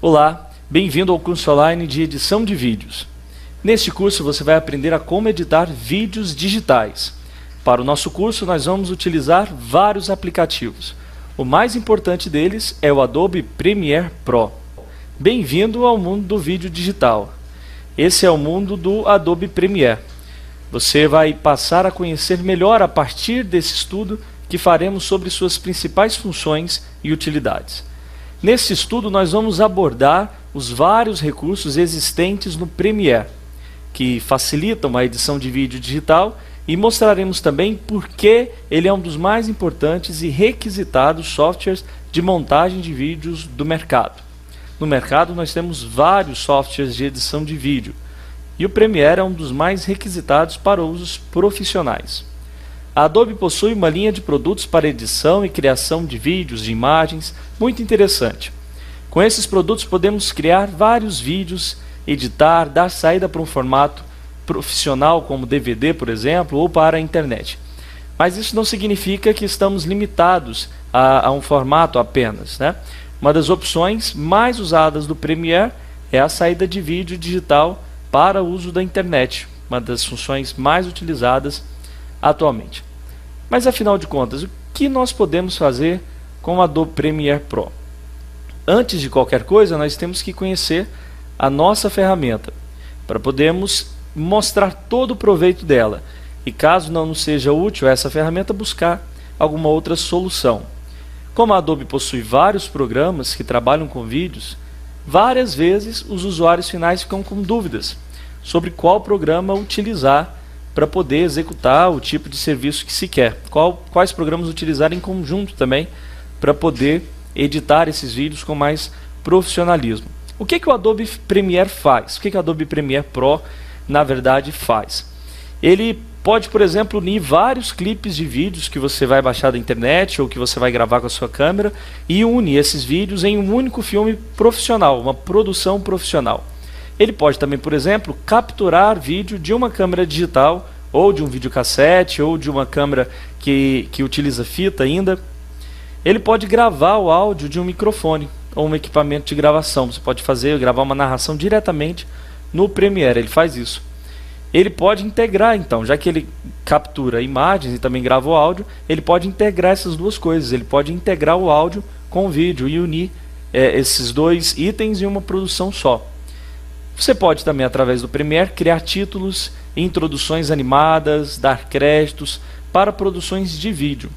Olá, bem-vindo ao curso online de edição de vídeos. Neste curso você vai aprender a como editar vídeos digitais. Para o nosso curso nós vamos utilizar vários aplicativos. O mais importante deles é o Adobe Premiere Pro. Bem-vindo ao mundo do vídeo digital. Esse é o mundo do Adobe Premiere. Você vai passar a conhecer melhor a partir desse estudo que faremos sobre suas principais funções e utilidades. Nesse estudo nós vamos abordar os vários recursos existentes no Premiere, que facilitam a edição de vídeo digital, e mostraremos também por que ele é um dos mais importantes e requisitados softwares de montagem de vídeos do mercado. No mercado nós temos vários softwares de edição de vídeo, e o Premiere é um dos mais requisitados para usos profissionais. A Adobe possui uma linha de produtos para edição e criação de vídeos, de imagens, muito interessante. Com esses produtos podemos criar vários vídeos, editar, dar saída para um formato profissional como DVD, por exemplo, ou para a internet. Mas isso não significa que estamos limitados a um formato apenas, né? Uma das opções mais usadas do Premiere é a saída de vídeo digital para o uso da internet, uma das funções mais utilizadas atualmente. Mas afinal de contas, o que nós podemos fazer com o Adobe Premiere Pro? Antes de qualquer coisa, nós temos que conhecer a nossa ferramenta, para podermos mostrar todo o proveito dela. E caso não nos seja útil essa ferramenta, buscar alguma outra solução. Como a Adobe possui vários programas que trabalham com vídeos, várias vezes os usuários finais ficam com dúvidas sobre qual programa utilizar para poder executar o tipo de serviço que se quer. Quais programas utilizar em conjunto também para poder editar esses vídeos com mais profissionalismo. O que o Adobe Premiere faz? O que o Adobe Premiere Pro, na verdade, faz? Ele pode, por exemplo, unir vários clipes de vídeos que você vai baixar da internet ou que você vai gravar com a sua câmera e une esses vídeos em um único filme profissional, uma produção profissional. Ele pode também, por exemplo, capturar vídeo de uma câmera digital ou de um videocassete ou de uma câmera que utiliza fita ainda. Ele pode gravar o áudio de um microfone ou um equipamento de gravação. Você pode gravar uma narração diretamente no Premiere, ele faz isso. Ele pode integrar, então, já que ele captura imagens e também grava o áudio, ele pode integrar essas duas coisas. Ele pode integrar o áudio com o vídeo e unir esses dois itens em uma produção só. Você pode também, através do Premiere, criar títulos, introduções animadas, dar créditos para produções de vídeo.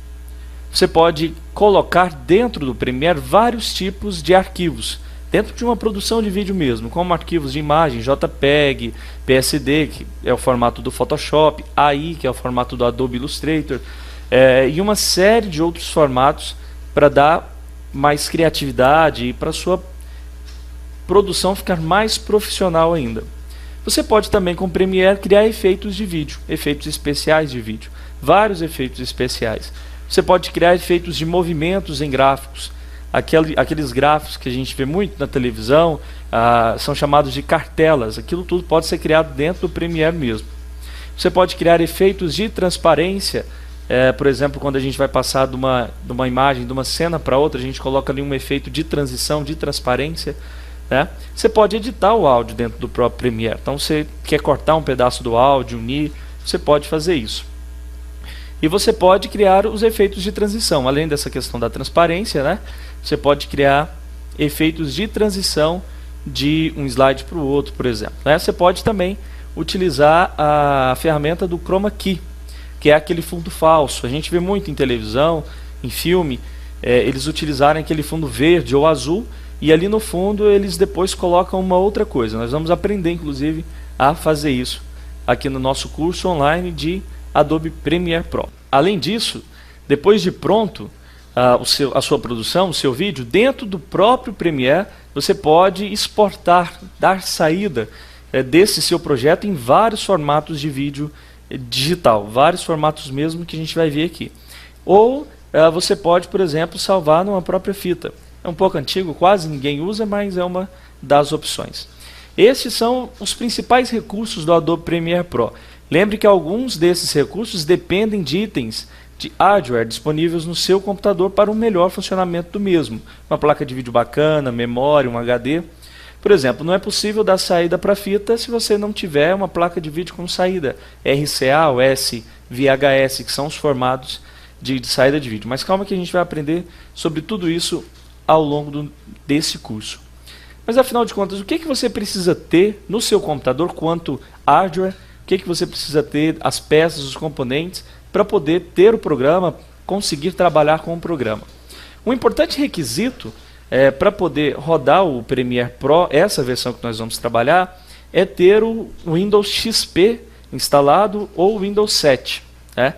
Você pode colocar dentro do Premiere vários tipos de arquivos, dentro de uma produção de vídeo mesmo, como arquivos de imagem, JPEG, PSD, que é o formato do Photoshop, AI, que é o formato do Adobe Illustrator, e uma série de outros formatos para dar mais criatividade e para a sua produção ficar mais profissional ainda. Você pode também com o Premiere criar efeitos de vídeo, efeitos especiais de vídeo, vários efeitos especiais. Você pode criar efeitos de movimentos em gráficos, aqueles gráficos que a gente vê muito na televisão, são chamados de cartelas. Aquilo tudo pode ser criado dentro do Premiere mesmo. Você pode criar efeitos de transparência, por exemplo, quando a gente vai passar de uma imagem, de uma cena para outra, a gente coloca ali um efeito de transição, de transparência. Você pode editar o áudio dentro do próprio Premiere. Então, você quer cortar um pedaço do áudio, unir, você pode fazer isso. E você pode criar os efeitos de transição. Além dessa questão da transparência, você pode criar efeitos de transição de um slide para o outro, por exemplo. Você pode também utilizar a ferramenta do Chroma Key, que é aquele fundo falso. A gente vê muito em televisão, em filme, eles utilizarem aquele fundo verde ou azul, e ali no fundo eles depois colocam uma outra coisa. Nós vamos aprender, inclusive, a fazer isso aqui no nosso curso online de Adobe Premiere Pro. Além disso, depois de pronto a sua produção, o seu vídeo, dentro do próprio Premiere, você pode exportar, dar saída desse seu projeto em vários formatos de vídeo digital, vários formatos mesmo que a gente vai ver aqui. Ou você pode, por exemplo, salvar numa própria fita. É um pouco antigo, quase ninguém usa, mas é uma das opções. Estes são os principais recursos do Adobe Premiere Pro. Lembre que alguns desses recursos dependem de itens de hardware disponíveis no seu computador para um melhor funcionamento do mesmo. Uma placa de vídeo bacana, memória, um HD. Por exemplo, não é possível dar saída para fita se você não tiver uma placa de vídeo com saída RCA ou SVHS, que são os formatos de saída de vídeo. Mas calma que a gente vai aprender sobre tudo isso ao longo desse curso. Mas afinal de contas, o que você precisa ter no seu computador quanto hardware? O que você precisa ter, as peças, os componentes, para poder ter o programa, conseguir trabalhar com o programa? Um importante requisito para poder rodar o Premiere Pro, essa versão que nós vamos trabalhar, é ter o Windows XP instalado ou o Windows 7. Né?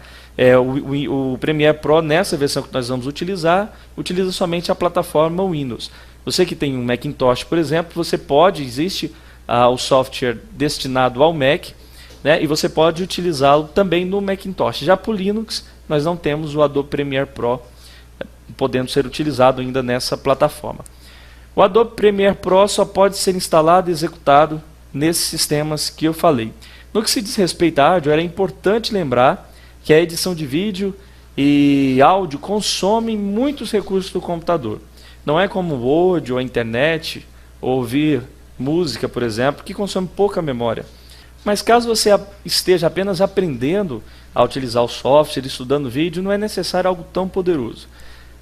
O Premiere Pro, nessa versão que nós vamos utilizar, utiliza somente a plataforma Windows. Você que tem um Macintosh, por exemplo, você pode, existe o software destinado ao Mac, né, e você pode utilizá-lo também no Macintosh. Já para o Linux, nós não temos o Adobe Premiere Pro podendo ser utilizado ainda nessa plataforma. O Adobe Premiere Pro só pode ser instalado e executado nesses sistemas que eu falei. No que se diz respeito a hardware, é importante lembrar que a edição de vídeo e áudio consomem muitos recursos do computador. Não é como o Word ou a internet, ou ouvir música, por exemplo, que consome pouca memória. Mas caso você esteja apenas aprendendo a utilizar o software, estudando vídeo, não é necessário algo tão poderoso.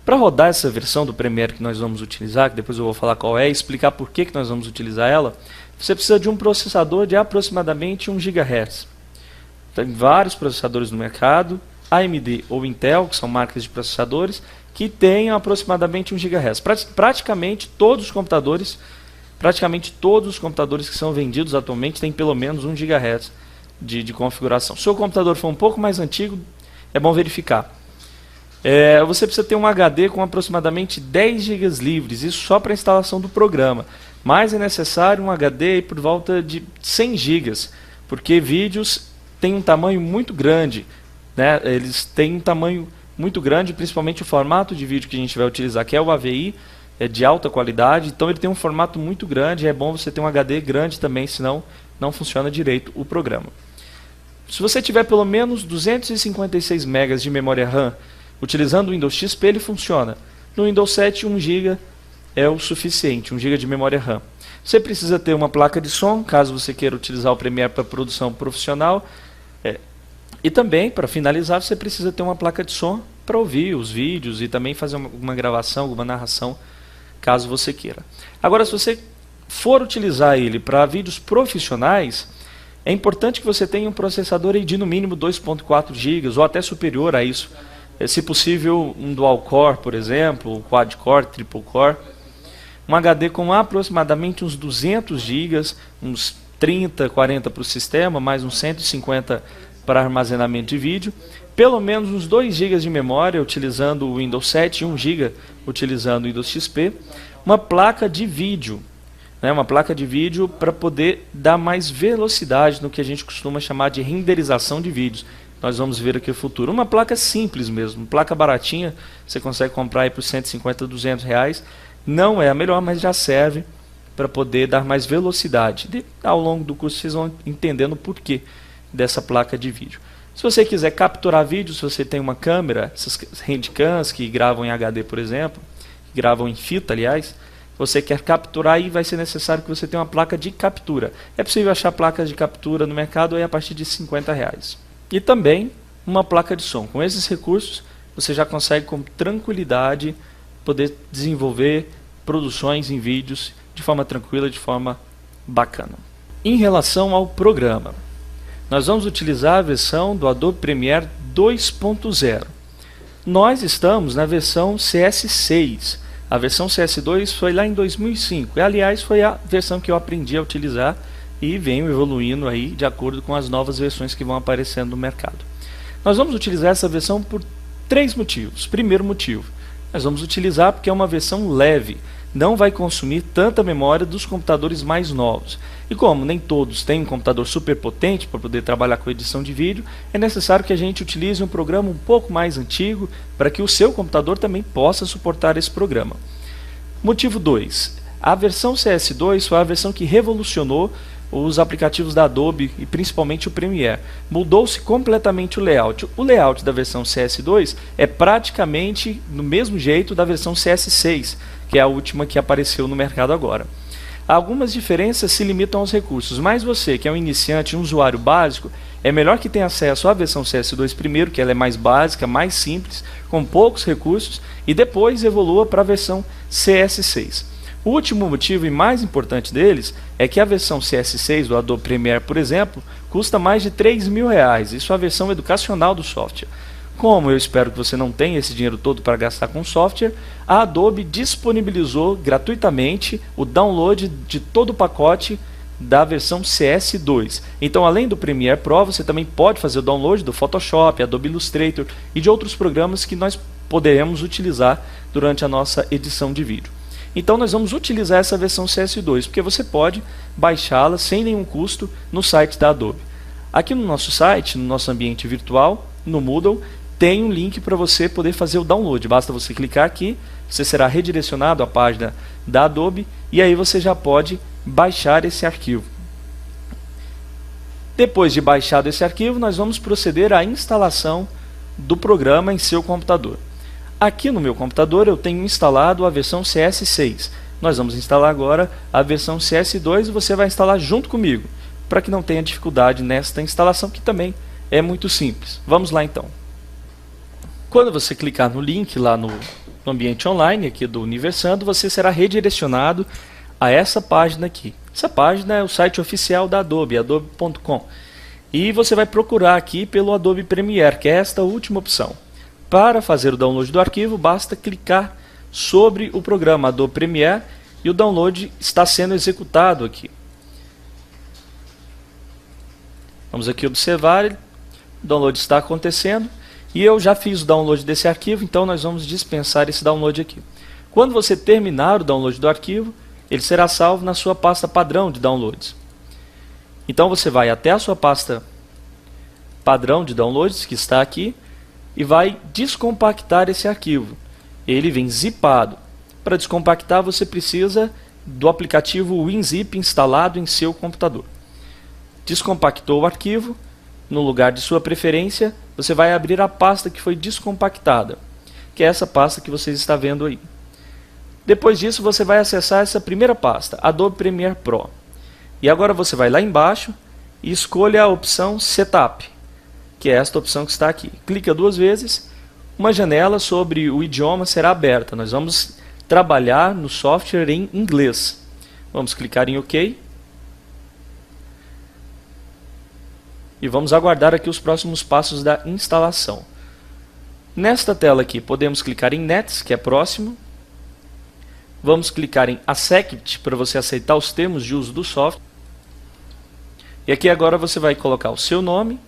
Para rodar essa versão do Premiere que nós vamos utilizar, que depois eu vou falar qual é e explicar por que nós vamos utilizar ela, você precisa de um processador de aproximadamente 1 GHz. Tem vários processadores no mercado, AMD ou Intel, que são marcas de processadores, que têm aproximadamente 1 GHz. Praticamente todos os computadores que são vendidos atualmente têm pelo menos 1 GHz de configuração. Se o computador for um pouco mais antigo, é bom verificar. Você precisa ter um HD com aproximadamente 10 GB livres, isso só para a instalação do programa. Mas é necessário um HD por volta de 100 GB, porque vídeos têm um tamanho muito grande, né? Eles têm um tamanho muito grande, principalmente o formato de vídeo que a gente vai utilizar, que é o AVI, é de alta qualidade, então ele tem um formato muito grande, é bom você ter um HD grande também, senão não funciona direito o programa. Se você tiver pelo menos 256 MB de memória RAM, utilizando o Windows XP, ele funciona. No Windows 7, 1 GB é o suficiente, 1 GB de memória RAM. Você precisa ter uma placa de som, caso você queira utilizar o Premiere para produção profissional. E também, para finalizar, você precisa ter uma placa de som para ouvir os vídeos e também fazer uma gravação, alguma narração, caso você queira. Agora, se você for utilizar ele para vídeos profissionais, é importante que você tenha um processador aí de no mínimo 2.4 GB ou até superior a isso. Se possível, um dual core, por exemplo, quad core, triple core. Um HD com aproximadamente uns 200 GB, uns 30, 40 para o sistema, mais uns 150 para armazenamento de vídeo. Pelo menos uns 2 GB de memória, utilizando o Windows 7 e 1 GB utilizando o Windows XP. Uma placa de vídeo, né? Uma placa de vídeo para poder dar mais velocidade no que a gente costuma chamar de renderização de vídeos. Nós vamos ver aqui no futuro. Uma placa simples mesmo, uma placa baratinha, você consegue comprar aí por 150, 200 reais. Não é a melhor, mas já serve para poder dar mais velocidade. Ao longo do curso vocês vão entendendo o porquê dessa placa de vídeo. Se você quiser capturar vídeo, se você tem uma câmera, essas handcams que gravam em HD, por exemplo, que gravam em fita, aliás, você quer capturar, aí vai ser necessário que você tenha uma placa de captura. É possível achar placas de captura no mercado aí a partir de 50 reais. E também uma placa de som. Com esses recursos, você já consegue com tranquilidade poder desenvolver produções em vídeos de forma tranquila, de forma bacana. Em relação ao programa, nós vamos utilizar a versão do Adobe Premiere 2.0. Nós estamos na versão CS6. A versão CS2 foi lá em 2005. E, aliás, foi a versão que eu aprendi a utilizar e venho evoluindo aí de acordo com as novas versões que vão aparecendo no mercado. Nós vamos utilizar essa versão por 3 motivos. Primeiro motivo, nós vamos utilizar porque é uma versão leve, não vai consumir tanta memória dos computadores mais novos. E como nem todos têm um computador super potente para poder trabalhar com edição de vídeo, é necessário que a gente utilize um programa um pouco mais antigo para que o seu computador também possa suportar esse programa. Motivo 2. A versão CS2 foi a versão que revolucionou os aplicativos da Adobe e principalmente o Premiere. Mudou-se completamente o layout. O layout da versão CS2 é praticamente do mesmo jeito da versão CS6, que é a última que apareceu no mercado agora. Algumas diferenças se limitam aos recursos, mas você que é um iniciante, um usuário básico, é melhor que tenha acesso à versão CS2 primeiro, que ela é mais básica, mais simples, com poucos recursos, e depois evolua para a versão CS6. O último motivo e mais importante deles é que a versão CS6 do Adobe Premiere, por exemplo, custa mais de R$3.000. Isso é a versão educacional do software. Como eu espero que você não tenha esse dinheiro todo para gastar com software, a Adobe disponibilizou gratuitamente o download de todo o pacote da versão CS2. Então, além do Premiere Pro, você também pode fazer o download do Photoshop, Adobe Illustrator e de outros programas que nós poderemos utilizar durante a nossa edição de vídeo. Então nós vamos utilizar essa versão CS2, porque você pode baixá-la sem nenhum custo no site da Adobe. Aqui no nosso site, no nosso ambiente virtual, no Moodle, tem um link para você poder fazer o download. Basta você clicar aqui, você será redirecionado à página da Adobe e aí você já pode baixar esse arquivo. Depois de baixado esse arquivo, nós vamos proceder à instalação do programa em seu computador. Aqui no meu computador eu tenho instalado a versão CS6. Nós vamos instalar agora a versão CS2 e você vai instalar junto comigo, para que não tenha dificuldade nesta instalação, que também é muito simples. Vamos lá então. Quando você clicar no link lá no ambiente online aqui do Universando, você será redirecionado a essa página aqui. Essa página é o site oficial da Adobe, adobe.com. E você vai procurar aqui pelo Adobe Premiere, que é esta última opção. Para fazer o download do arquivo, basta clicar sobre o programa Adobe Premiere e o download está sendo executado aqui. Vamos aqui observar, o download está acontecendo e eu já fiz o download desse arquivo, então nós vamos dispensar esse download aqui. Quando você terminar o download do arquivo, ele será salvo na sua pasta padrão de downloads. Então você vai até a sua pasta padrão de downloads, que está aqui, e vai descompactar esse arquivo. Ele vem zipado. Para descompactar você precisa do aplicativo WinZip instalado em seu computador. Descompactou o arquivo, no lugar de sua preferência, você vai abrir a pasta que foi descompactada, que é essa pasta que vocês estão vendo aí. Depois disso você vai acessar essa primeira pasta, Adobe Premiere Pro. E agora você vai lá embaixo e escolha a opção Setup, que é esta opção que está aqui. Clica duas vezes, uma janela sobre o idioma será aberta. Nós vamos trabalhar no software em inglês. Vamos clicar em OK. E vamos aguardar aqui os próximos passos da instalação. Nesta tela aqui, podemos clicar em Next, que é próximo. Vamos clicar em Accept, para você aceitar os termos de uso do software. E aqui agora você vai colocar o seu nome,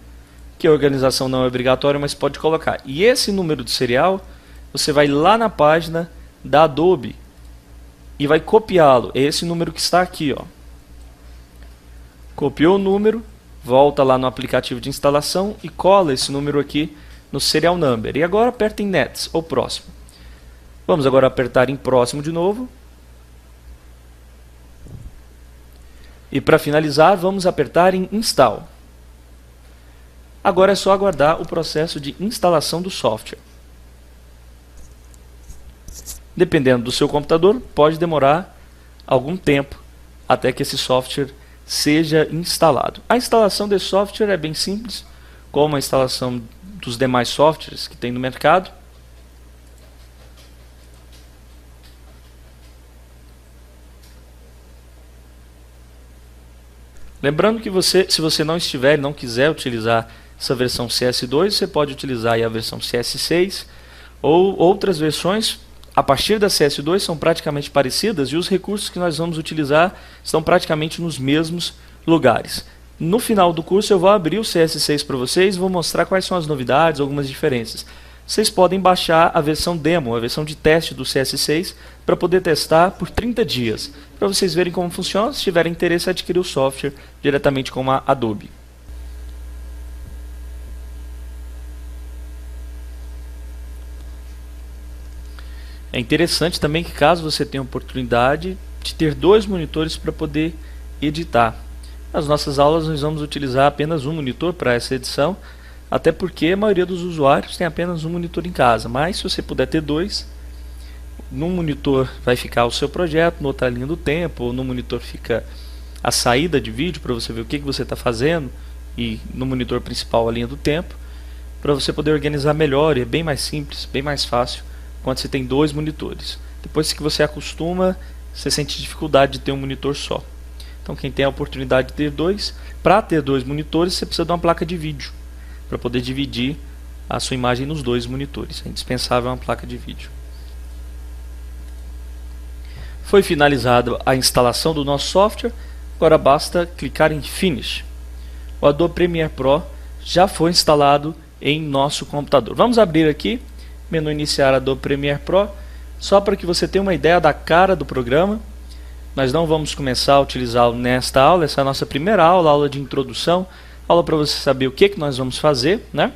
que a organização não é obrigatória, mas pode colocar. E esse número de serial, você vai lá na página da Adobe e vai copiá-lo. É esse número que está aqui, ó. Copiou o número, volta lá no aplicativo de instalação e cola esse número aqui no serial number. E agora aperta em Next, ou próximo. Vamos agora apertar em próximo de novo. E para finalizar, vamos apertar em Install. Agora é só aguardar o processo de instalação do software. Dependendo do seu computador, pode demorar algum tempo até que esse software seja instalado. A instalação desse software é bem simples, como a instalação dos demais softwares que tem no mercado. Lembrando que se você não estiver e não quiser utilizar essa versão CS2, você pode utilizar aí a versão CS6 ou outras versões a partir da CS2 são praticamente parecidas e os recursos que nós vamos utilizar estão praticamente nos mesmos lugares. No final do curso eu vou abrir o CS6 para vocês e vou mostrar quais são as novidades, algumas diferenças. Vocês podem baixar a versão demo, a versão de teste do CS6 para poder testar por 30 dias, para vocês verem como funciona, se tiverem interesse em adquirir o software diretamente com a Adobe. É interessante também que caso você tenha a oportunidade de ter dois monitores para poder editar. Nas nossas aulas nós vamos utilizar apenas um monitor para essa edição, até porque a maioria dos usuários tem apenas um monitor em casa, mas se você puder ter dois, num monitor vai ficar o seu projeto, no outro a linha do tempo, ou no monitor fica a saída de vídeo para você ver o que você está fazendo, e no monitor principal a linha do tempo, para você poder organizar melhor. E é bem mais simples, bem mais fácil quando você tem dois monitores. Depois que você acostuma, você sente dificuldade de ter um monitor só. Então quem tem a oportunidade de ter dois, para ter dois monitores você precisa de uma placa de vídeo para poder dividir a sua imagem nos dois monitores. É indispensável uma placa de vídeo. Foi finalizada a instalação do nosso software, agora basta clicar em Finish. O Adobe Premiere Pro já foi instalado em nosso computador. Vamos abrir aqui, menu iniciar Adobe Premiere Pro, só para que você tenha uma ideia da cara do programa. Nós não vamos começar a utilizá-lo nesta aula, essa é a nossa primeira aula, aula de introdução, aula para você saber o que nós vamos fazer, né?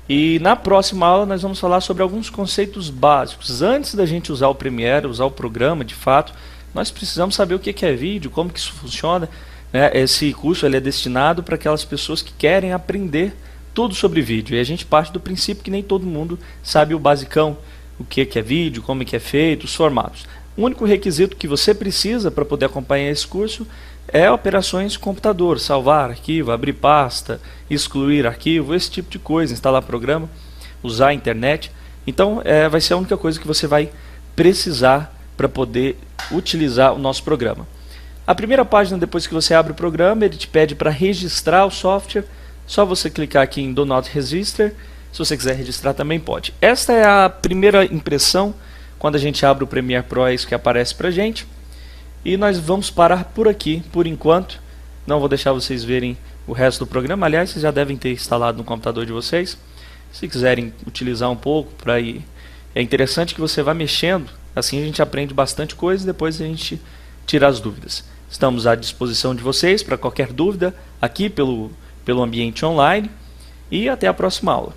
E na próxima aula nós vamos falar sobre alguns conceitos básicos. Antes da gente usar o Premiere, usar o programa de fato, nós precisamos saber o que é vídeo, como que isso funciona, né? Esse curso ele é destinado para aquelas pessoas que querem aprender tudo sobre vídeo. E a gente parte do princípio que nem todo mundo sabe o basicão, o que é vídeo, como que é feito, os formatos. O único requisito que você precisa para poder acompanhar esse curso é operações de computador, salvar arquivo, abrir pasta, excluir arquivo, esse tipo de coisa, instalar programa, usar a internet. Então vai ser a única coisa que você vai precisar para poder utilizar o nosso programa. A primeira página, depois que você abre o programa, ele te pede para registrar o software. Só você clicar aqui em Do Not Register. Se você quiser registrar também pode. Esta é a primeira impressão. Quando a gente abre o Premiere Pro, é isso que aparece para a gente. E nós vamos parar por aqui, por enquanto. Não vou deixar vocês verem o resto do programa. Aliás, vocês já devem ter instalado no computador de vocês. Se quiserem utilizar um pouco para ir, é interessante que você vá mexendo. Assim a gente aprende bastante coisa e depois a gente tira as dúvidas. Estamos à disposição de vocês para qualquer dúvida aqui pelo ambiente online. E até a próxima aula.